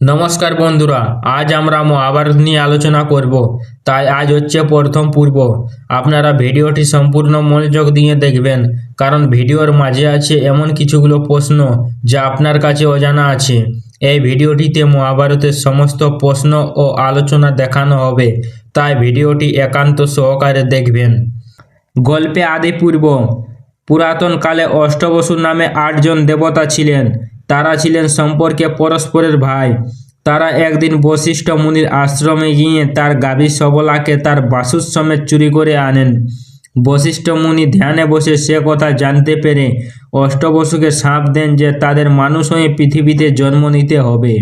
নমস্কার বন্ধুরা, আজ আমরা মহাভারত নিয়ে আলোচনা করব। তাই আজ হচ্ছে প্রথম পর্ব। আপনারা ভিডিওটি সম্পূর্ণ মনোযোগ দিয়ে দেখবেন, কারণ ভিডিওর মাঝে আছে এমন কিছুগুলো প্রশ্ন যা আপনার কাছে অজানা আছে। এই ভিডিওটিতে মহাভারতের সমস্ত প্রশ্ন ও আলোচনা দেখানো হবে, তাই ভিডিওটি একান্ত সহকারে দেখবেন। গল্পে আদি পূর্ব। পুরাতন কালে অষ্টবসু নামে 8জন দেবতা ছিলেন। তারা ছিলেন সম্পর্কে পরস্পরের ভাই। তারা একদিন বশিষ্ঠ মুনির আশ্রমে গিয়ে তার গাভী সবলাকে তার বাসুর সমেত চুরি করে আনেন। বশিষ্ঠ মুনি ধ্যানে বসে সে কথা জানতে পেরে অষ্টবসুকে শাপ দেন যে তাদের মানুষ হয়ে পৃথিবীতে জন্ম নিতে হবে।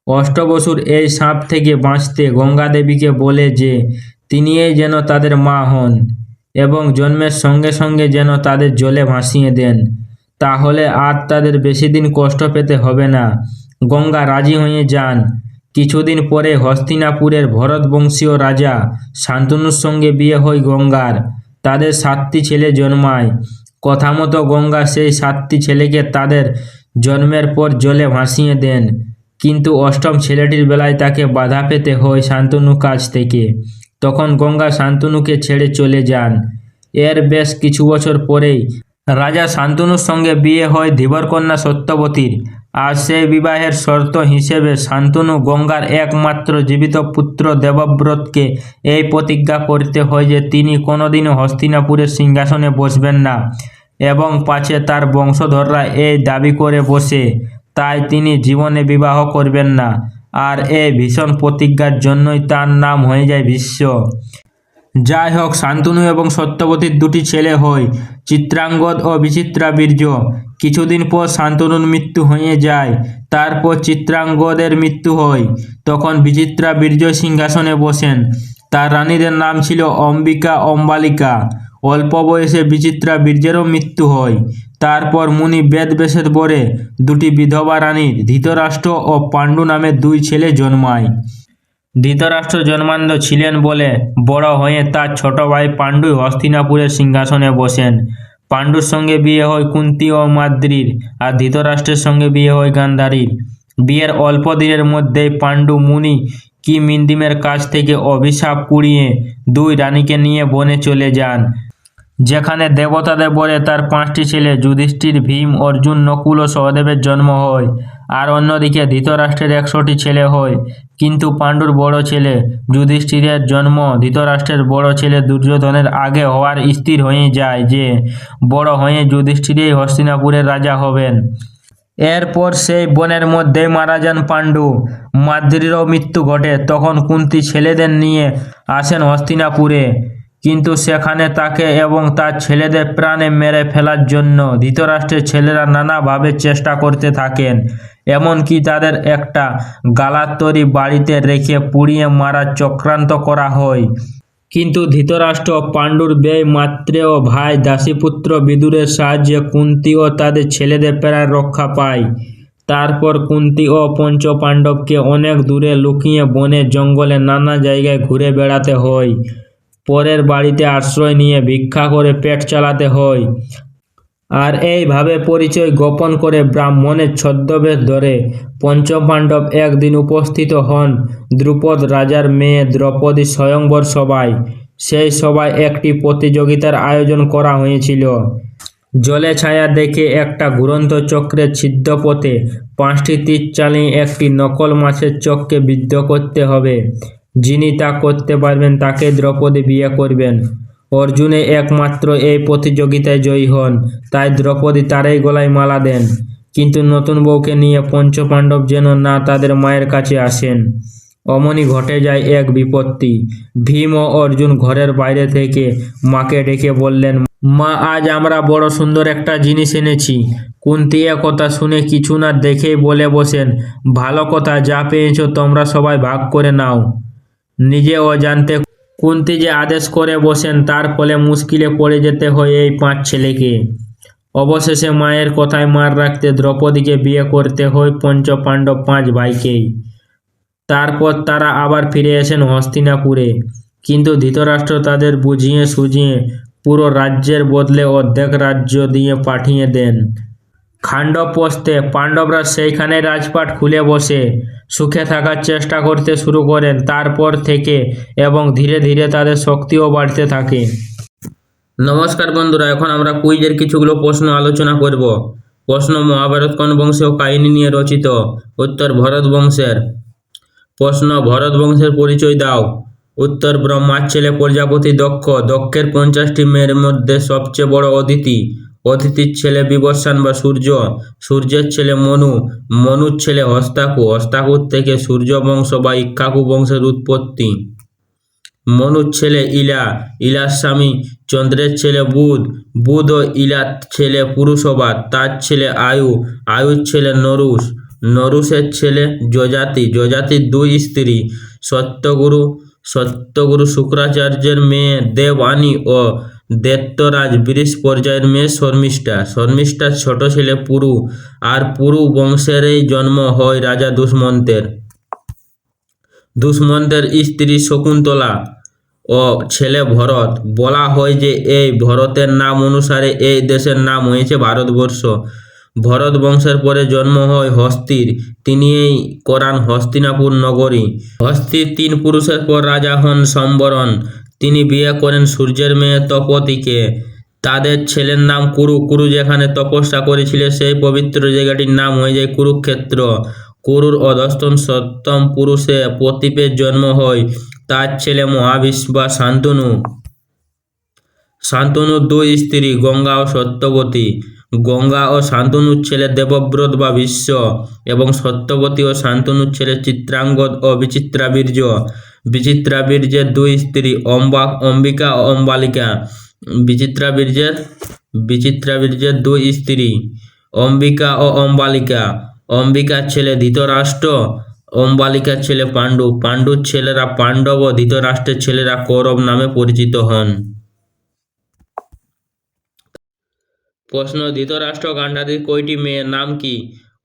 অষ্টবসুর এই শাপ থেকে বাঁচতে গঙ্গা দেবীকে বলে যে তিনিই যেন তাদের মা হন এবং জন্মের সঙ্গে সঙ্গে যেন তাদের জলে ভাসিয়ে দেন, তাহলে আর তাদের বেশি দিন কষ্ট পেতে হবে না। গঙ্গা রাজি হয়ে যান। কিছুদিন পরে হস্তিনাপুরের ভরতবংশীয় রাজা শান্তনুর সঙ্গে বিয়ে হয় গঙ্গার। তাদের 7টি ছেলে জন্মায়। কথা মতো গঙ্গা সেই 7টি ছেলেকে তাদের জন্মের পর জলে ভাসিয়ে দেন, কিন্তু অষ্টম ছেলেটির বেলায় তাকে বাধা পেতে হয় শান্তনুর কাছ থেকে। তখন গঙ্গা শান্তনুকে ছেড়ে চলে যান। এর বেশ কিছু বছর পরেই রাজা শান্তনুর সঙ্গে বিয়ে হয় ধীবরকন্যা সত্যবতীর। আর সেই বিবাহের শর্ত হিসেবে শান্তনু গঙ্গার একমাত্র জীবিত পুত্র দেবব্রতকে এই প্রতিজ্ঞা করতে হয় যে তিনি কোনোদিনও হস্তিনাপুরের সিংহাসনে বসবেন না, এবং পাছে তার বংশধররা এই দাবি করে বসে, তাই তিনি জীবনে বিবাহ করবেন না। আর এই ভীষণ প্রতিজ্ঞার জন্যই তার নাম হয়ে যায় ভীষ্ম। যাই হোক, শান্তনু এবং সত্যবতীর 2টি ছেলে হয়, চিত্রাঙ্গদ ও বিচিত্রাবীর্য। কিছুদিন পর শান্তনুর মৃত্যু হয়ে যায়। তারপর চিত্রাঙ্গদের মৃত্যু হয়। তখন বিচিত্রাবীর্য সিংহাসনে বসেন। তার রানীদের নাম ছিল অম্বিকা, অম্বালিকা। অল্প বয়সে বিচিত্রাবীর্যেরও মৃত্যু হয়। তারপর মুনি বেদবেশের বরে 2টি বিধবা রানীর ধৃতরাষ্ট্র ও পাণ্ডু নামে 2 ছেলে জন্মায়। ধৃতরাষ্ট্র জন্মান্ধ ছিলেন বলে বড় হয়ে তার ছোট ভাই পাণ্ডুই হস্তিনাপুরের সিংহাসনে বসেন। পাণ্ডুর সঙ্গে বিয়ে হয় কুন্তী ও মাদ্রীর, আর ধৃতরাষ্ট্রের সঙ্গে বিয়ে হয় গান্ধারীর। বিয়ের অল্প দিনের মধ্যেই পাণ্ডু মুনি কিমিন্দিমের কাছ থেকে অভিশাপ কুড়িয়ে 2 রানীকে নিয়ে বনে চলে যান, যেখানে দেবতাদের বলে তার 5টি ছেলে যুধিষ্ঠির, ভীম, অর্জুন, নকুল ও সহদেবের জন্ম হয়। আর অন্যদিকে ধৃতরাষ্ট্রের 100টি ছেলে হয়। কিন্তু পাণ্ডুর বড় ছেলে যুধিষ্ঠিরের জন্ম ধৃতরাষ্ট্রের বড় ছেলে দুর্যোধনের আগে হওয়ার স্থির হয়ে যায় যে বড় হয়ে যুধিষ্ঠিরই হস্তিনাপুরের রাজা হবেন। এরপর সেই বনের মধ্যেই মারা যান পাণ্ডু। মাদ্রীরও মৃত্যু ঘটে। তখন কুন্তী ছেলেদের নিয়ে আসেন হস্তিনাপুরে, কিন্তু সেখানে তাকে এবং তার ছেলেদের প্রাণে মেরে ফেলার জন্য ধৃতরাষ্ট্রের ছেলেরা নানাভাবে চেষ্টা করতে থাকেন। এমনকি তাদের একটা গালার তৈরি বাড়িতে রেখে পুড়িয়ে মারার চক্রান্ত করা হয়। কিন্তু ধৃতরাষ্ট্র পাণ্ডুর ব্যয় মাত্রেয় ভাই দাসীপুত্র বিদুরের সাহায্যে কুন্তী ও তাদের ছেলেদের প্রাণ রক্ষা পায়। তারপর কুন্তী ও পঞ্চপাণ্ডবকে অনেক দূরে লুকিয়ে বনে জঙ্গলে নানা জায়গায় ঘুরে বেড়াতে হয়। পরের বাড়িতে আশ্রয় নিয়ে ভিক্ষা করে পেট চালাতে হয়। আর এইভাবে পরিচয় গোপন করে ব্রাহ্মণের ছদ্মবেশ ধরে পঞ্চপাণ্ডব একদিন উপস্থিত হন দ্রুপদ রাজার মেয়ে দ্রৌপদী স্বয়ংবর সভায়। সেই সভায় একটি প্রতিযোগিতার আয়োজন করা হয়েছিল। জলে ছায়া দেখে একটা ঘুরন্ত চক্রের ছিদ্রপথে 5টি তীর চালিয়ে একটি নকল মাছের চোখকে বিদ্ধ করতে হবে। যিনি তা করতে পারবেন তাকে দ্রৌপদী বিয়ে করবেন। অর্জুনে একমাত্র এই প্রতিযোগিতায় জয়ী হন, তাই দ্রৌপদী তারই গলায় মালা দেন। কিন্তু নতুন বউকে নিয়ে পঞ্চপাণ্ডব যেন না তাদের মায়ের কাছে আসেন। অমনি ঘটে যায় এক বিপত্তি। ভীম ও অর্জুন ঘরের বাইরে থেকে মাকে ডেকে বললেন, মা, আজ আমরা বড় সুন্দর একটা জিনিস এনেছি। কুন্তী এ কথা শুনে কিছু না দেখেই বলে বসেন, ভালো কথা, যা পেয়েছো তোমরা সবাই ভাগ করে নাও। নিজে অজান্তে কুন্তী যে আদেশ করে বসেন, তার ফলে মুশকিলে পড়ে যেতে হয় এই 5 ছেলেকে। অবশেষে মায়ের কথায় মার রাখতে দ্রৌপদীকে বিয়ে করতে হয় পঞ্চপাণ্ডব 5 ভাইকেই। তারপর তারা আবার ফিরে আসেন হস্তিনাপুরে। কিন্তু ধৃতরাষ্ট্র তাদের বুঝিয়ে সুঝিয়ে পুরো রাজ্যের বদলে অর্ধেক রাজ্য দিয়ে পাঠিয়ে দেন খান্ডবপ্রস্থে। পাণ্ডবরা সেইখানে রাজপাট খুলে বসে। সুখে থাকার চেষ্টা করতে শুরু করেন তারপর থেকে এবং ধীরে ধীরে তাদের শক্তিও বাড়তে থাকে। নমস্কার বন্ধুরা, এখন আমরা কুইজের কিছুগুলো প্রশ্ন আলোচনা করব। প্রশ্ন: মহাভারত কোন বংশীয় কাহিনী নিয়ে রচিত? উত্তর: ভরত বংশের। প্রশ্ন: ভরত বংশের পরিচয় দাও। উত্তর: ব্রহ্মার ছেলে প্রজাপতি দক্ষ। দক্ষের 50টি মেয়ের মধ্যে সবচেয়ে বড় অদিতি। অদিতির ছেলে বিবস্বান বা সূর্য। সূর্যের ছেলে মনু। মনুর ছেলে হস্তাকু। হস্তাকুর থেকে সূর্য বংশ বা ইক্ষ্বাকু বংশের উৎপত্তি। মনুর ছেলে ইলা। ইলার স্বামী চন্দ্রের ছেলে বুধ। বুধ ও ইলার ছেলে পুরুষবাদ। তার ছেলে আয়ু। আয়ুর ছেলে নরুষ। নরুষের ছেলে যজাতি। যজাতির 2 স্ত্রী, সত্যগুরু সত্যগুরু শুক্রাচার্যের মেয়ে দেবয়ানী ও দৈত্যরাজ বৃষ পর্যায়ের মেয়ে শর্মিষ্ঠা। শর্মিষ্ঠার ছোট ছেলে পুরু। আর পুরু বংশেরই জন্ম হয় রাজা দুষ্মন্তের। দুষ্মন্তের স্ত্রী শকুন্তলা ও ছেলে ভরত। বলা হয় যে এই ভরতের নাম অনুসারে এই দেশের নাম হয়েছে ভারতবর্ষ। ভরত বংশের পরে জন্ম হয় হস্তির। তিনিই করান হস্তিনাপুর নগরী। হস্তির 3 পুরুষের পর রাজা হন সম্বরণ। তিনি বিয়ে করেন সূর্যের মেয়ে তপতিকে। তাদের ছেলের নাম কুরু। কুরু যেখানে তপস্যা করেছিল সেই পবিত্র জায়গাটির নাম হয়ে যায় কুরুক্ষেত্র। কুরুর অধস্তন 7ম পুরুষে প্রতীপের জন্ম হয়। তার ছেলে মহাবিশ্ব বা শান্তনু। শান্তনুর 2 স্ত্রী, গঙ্গা ও সত্যবতী। গঙ্গা ও শান্তনুর ছেলে দেবব্রত বা বিশ্ব এবং সত্যবতী ও শান্তনুর ছেলে চিত্রাঙ্গদ ও বিচিত্রাবীর্য। বিচিত্রাবীর্যের 2 স্ত্রী, অম্বিকা ও অম্বালিকা। বিচিত্রাবীর্যের 2 স্ত্রী, অম্বিকা ও অম্বালিকা। অম্বিকার ছেলে ধৃতরাষ্ট্র। অম্বালিকার ছেলে পাণ্ডু। পাণ্ডুর ছেলেরা পাণ্ডব ও ধৃতরাষ্ট্রের ছেলেরা কৌরব নামে পরিচিত হন। প্রশ্ন: ধৃতরাষ্ট্র গান্ধারীর কয়টি মেয়ের নাম কি?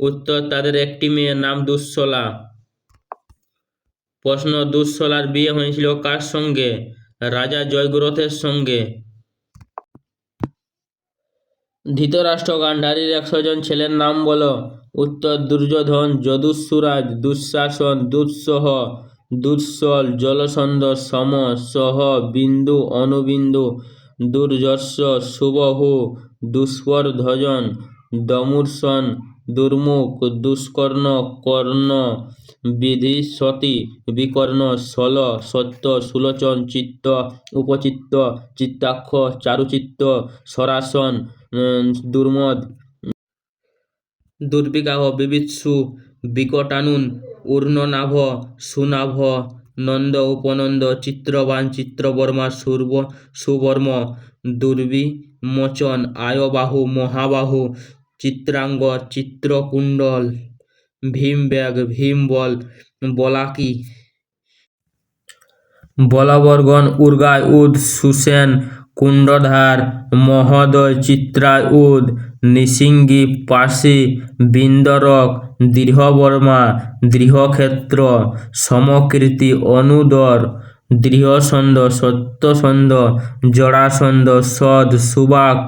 উত্তর: তাদের একটি মেয়ের নাম দুঃশলা। প্রশ্ন: দুঃশলার বিয়ে হয়েছিল কার সঙ্গে? রাজা জয়দ্রথের সঙ্গে। ধৃতরাষ্ট্র গান্ধারীর 100 জন ছেলের নাম বলো। উত্তর: দুর্যোধন, যদুশ্বরাজ, দুঃশাসন, দুঃসহ, দুঃশল, জলসন্ধ, সম, সহ, বিন্দু, অনুবিন্দু, দুর্যশ, সুবহু, দুষ্পর্ধজন, দমূর্ষণ, দুর্মুখ, দুষ্কর্ণ, কর্ণ, বিধিশতি, বিকর্ণ, শল, সত্য, সুলোচন, চিত্ত, উপচিত্ত, চিত্তাক্ষ, চারুচিত্ত, সরাসন, দুর্মদ, দুর্বিগাহ, বিবিৎসু, বিকটানুন, ঊর্ণনাভ, সুনাভ, নন্দ, উপনন্দ, চিত্রবান, চিত্রবর্মা, সুবর্ম, দুর্বিমোচন, আয়বাহু, মহাবাহু, চিত্রাঙ্গ, চিত্রকুণ্ডল, ভীমবেগ, ভীমবল, বলাকি, বলবর্গণ, উর্গায়ুধ, সুসেন, কুণ্ডধার, মহোদয়, চিত্রায়ুধ, নৃসিংহী, পাশি, বিন্দরক, দৃঢ়বর্মা, দৃঢ়ক্ষেত্র, সমকীর্তি, অনুদর, দৃঢ়সন্ধ, সত্যসন্ধ, জরাসন্ধ, সদ, সুবাক,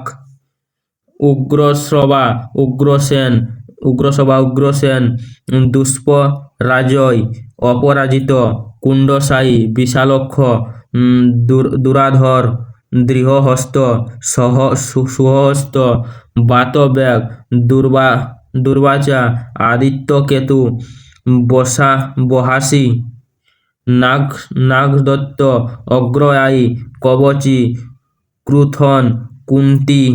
উগ্রসেন, দুষ্পরাজয়, অপরাজিত, কুণ্ডসায়ী, বিশালক্ষ, দুরাধর, দৃঢ়হস্ত, সুহস্ত, বাতব্যাগ, দুর্বাচা, আদিত্যকেতু, বহাসী, নাগদত্ত, অগ্রয়ায়ী, কবচী, ক্রুথন, কুন্তী,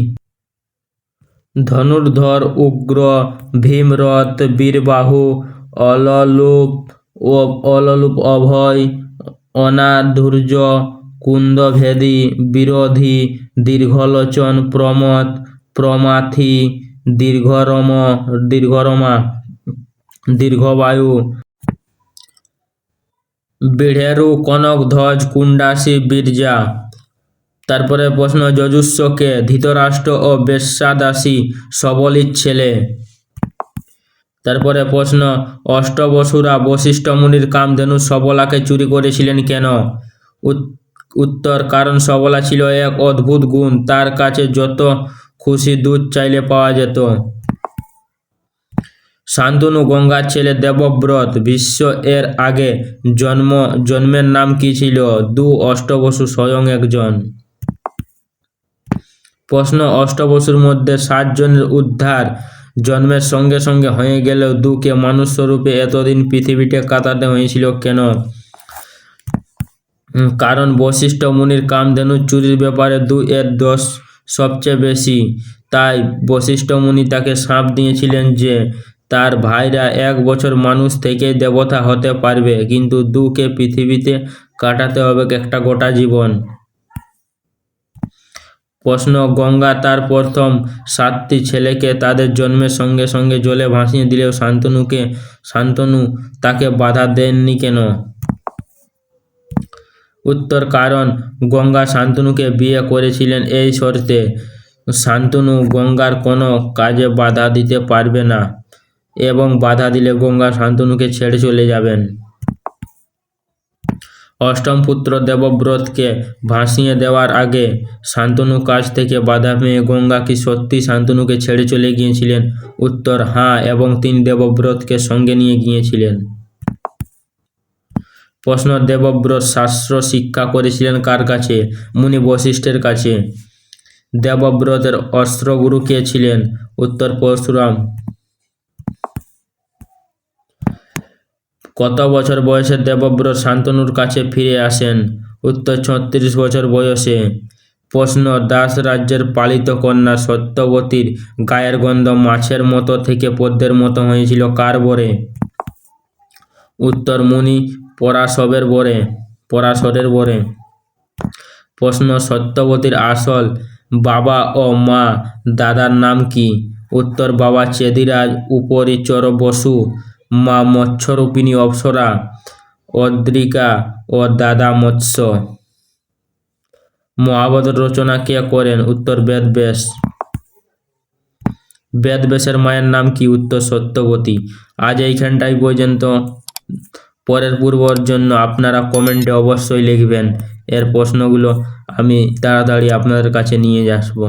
ধনুর্ধর, উগ্র, ভীমরথ, বীরবাহু, অললূপ, অভয়, অনাধুর্য, কুন্দভেদী, বিরোধী, দীর্ঘলোচন, প্রমথ, প্রমাথি, দীর্ঘরমা, দীর্ঘবায়ু, বীঢ়েরু, কনকধ্বজ, কুণ্ডাসী, বীরজা। তারপরে প্রশ্ন: যজুস্বকে। ধৃতরাষ্ট্র ও বেশ্যাদাসী সবলীর ছেলে। তারপরে প্রশ্ন: অষ্টবসুরা বশিষ্ঠ মুনির কামধেনু সবলাকে চুরি করেছিলেন কেন? উত্তর: কারণ সবলা ছিল এক অদ্ভুত গুণ, তার কাছে যত খুশি দুধ চাইলে পাওয়া যেত। শান্তনু গঙ্গার ছেলে দেবব্রত বিশ্ব এর আগে জন্মের নাম কি ছিল? অষ্টবসু স্বয়ং একজন। প্রশ্ন, অষ্টবসুর মধ্যে 7 জনের উদ্ধার জন্মের সঙ্গে সঙ্গে হয়ে গেলেও কে মানুষ স্বরূপে এতদিন পৃথিবীতে কাটাতে হয়েছিল কেন? কারণ বশিষ্ঠ মুনির কামধেনু চুরির ব্যাপারে এর দোষ সবচেয়ে বেশি। তাই বশিষ্ঠ মুনি তাকে শাপ দিয়েছিলেন যে তার ভাইরা 1 বছর মানুষ থেকেই দেবতা হতে পারবে, কিন্তু কে পৃথিবীতে কাটাতে হবে একটা গোটা জীবন। প্রশ্ন, গঙ্গা তার প্রথম 7টি ছেলেকে তাদের জন্মের সঙ্গে সঙ্গে জলে ভাসিয়ে দিলেও শান্তনু তাকে বাধা দেননি কেন? উত্তর, কারণ গঙ্গা শান্তনুকে বিয়ে করেছিলেন এই শর্তে, শান্তনু গঙ্গার কোনো কাজে বাধা দিতে পারবে না এবং বাধা দিলে গঙ্গা শান্তনুকে ছেড়ে চলে যাবেন। অষ্টম পুত্র দেবব্রতকে ভাসিয়ে দেওয়ার আগে শান্তনুর কাছ থেকে বাধা পেয়ে গঙ্গা কি সত্যি শান্তনুকে ছেড়ে চলে গিয়েছিলেন? উত্তর, হ্যাঁ, এবং তিনি দেবব্রতকে সঙ্গে নিয়ে গিয়েছিলেন। প্রশ্ন, দেবব্রত শাস্ত্র শিক্ষা করেছিলেন কার কাছে? মুনি বশিষ্ঠের কাছে। দেবব্রতের অস্ত্রগুরু কে ছিলেন? উত্তর, পরশুরাম। কত বছর বয়সে দেবব্রত শান্তনুর কাছে ফিরে আসেন? উত্তর, 36 বছর বয়সে। প্রশ্ন, দাস রাজ্যের পালিত কন্যা সত্যবতীর গায়ের গন্ধ মাছের মতো থেকে পদ্মের মতো হয়েছিল কার বরে? উত্তর, মুনি পরাশরের বরে। প্রশ্ন, সত্যবতীর আসল বাবা ও মা দাদার নাম কি? উত্তর, বাবা চেদিরাজ উপরিচর বসু, মা মৎস্যরূপিণী অপ্সরা অদ্রিকা ও দাদা মৎস্য। মহাভারত রচনা কে করেন? উত্তর, বেদব্যাস। বেদব্যাসের মায়ের নাম কি? উত্তর, সত্যবতী। আজ এইখানটাই পর্যন্ত। পরের পূর্বর জন্য আপনারা কমেন্টে অবশ্যই লিখবেন। এর প্রশ্নগুলো আমি তাড়াতাড়ি আপনাদের কাছে নিয়ে আসবো।